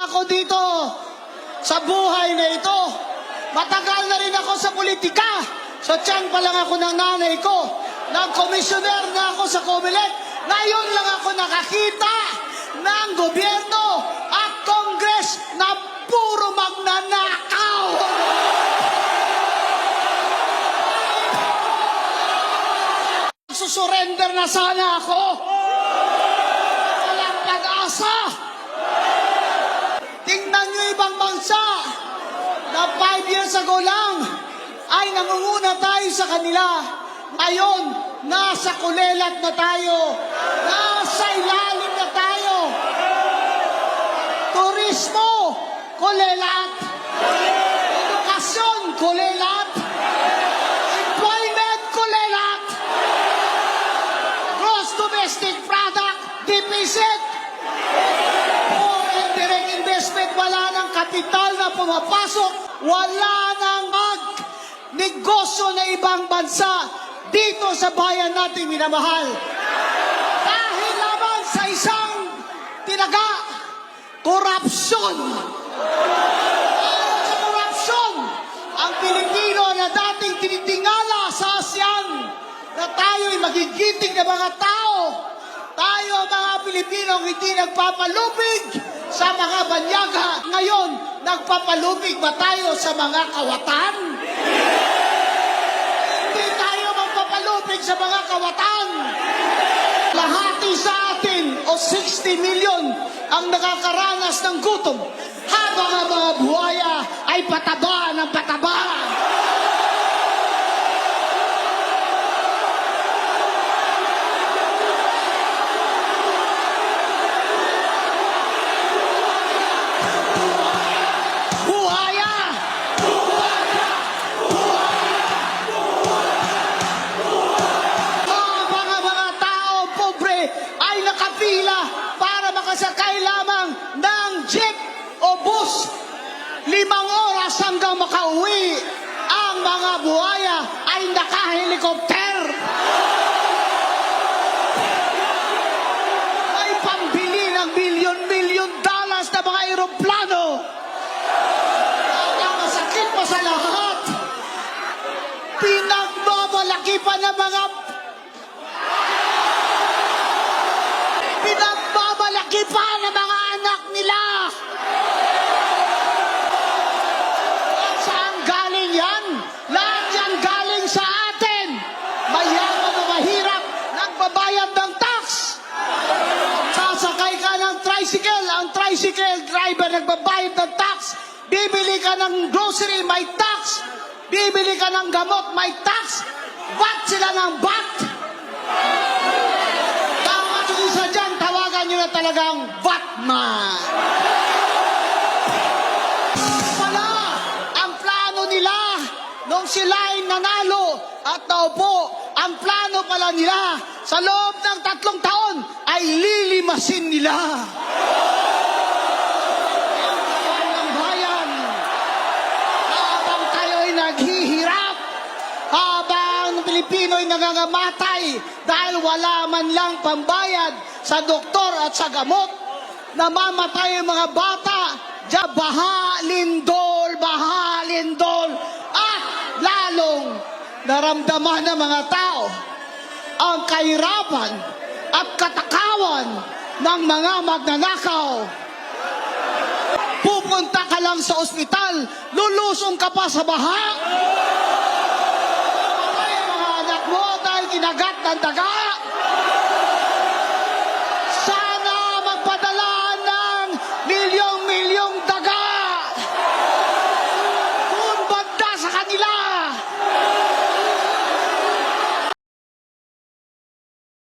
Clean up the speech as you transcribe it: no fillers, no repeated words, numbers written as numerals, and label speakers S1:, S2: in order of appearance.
S1: ako dito sa buhay na ito. Matagal na rin ako sa politika. So tiyan pa lang ako ng nanay ko. Nag-komisyoner na ako sa Comelec. Ngayon lang ako nakakita ng gobyerno at Congress na puro magnanakaw. Susurrender na sana ako. Walang pag-asa. Tingnan nyo ibang bansa na 5 years ago lang ay nangunguna tayo sa kanila. Ngayon, nasa kulelat na tayo. Nasa ilalim na tayo. Turismo, kulelat. Edukasyon, kulelat. Employment, kulelat. Gross domestic product, deficit. Foreign direct investment, wala nang kapital na pumapasok. Wala nang negosyo na ibang bansa dito sa bayan natin minamahal. Dahil naman sa isang tinaga, korupsyon. Sa korupsyon, ang Pilipino na dating tinitingala sa ASEAN na tayo'y magigiting na mga tao. Tayo mga Pilipino hindi nagpapalupig sa mga banyaga. Ngayon, nagpapalupig ba tayo sa mga kawatan? Hindi tayo magpapalupig sa mga kawatan. Lahati sa atin o 60 million ang nakakaranas ng gutom habang ang mga buhaya ay pataba ng pataba. Sakay lamang ng jeep o bus, 5 oras hanggang makauwi. Ang mga buhaya ay nakahelikopter. May pambili ng bilyon-bilyon dollars na mga aeroplano. Ang masakit pa sa lahat, pinagbabalaki pa ng mga malaki pa ng mga anak nila. At saan galing yan? Lahat yan galing sa atin. Mayaman o mahirap, nagbabayad ng tax. Sasakay ka ng tricycle, ang tricycle driver nagbabayad ng tax. Bibili ka ng grocery, may tax. Bibili ka ng gamot, may tax. Bat sila ng bat. Nyo na talagang Batman. Wala ang plano nila nung sila'y nanalo at naupo. Ang plano pala nila sa loob ng 3 taon ay lilimasin nila ang bayan habang kayo'y naghihirap, habang Pilipino'y nangangamatay dahil wala man lang pambayad sa doktor at sa gamot. Namamatay ang mga bata. Baha, lindol, at lalong naramdaman ng mga tao ang kahirapan at katakawan ng mga magnanakaw. Pupunta ka lang sa ospital, lulusong ka pa sa baha. Ay, mga anak mo dahil kinagat ng dagat.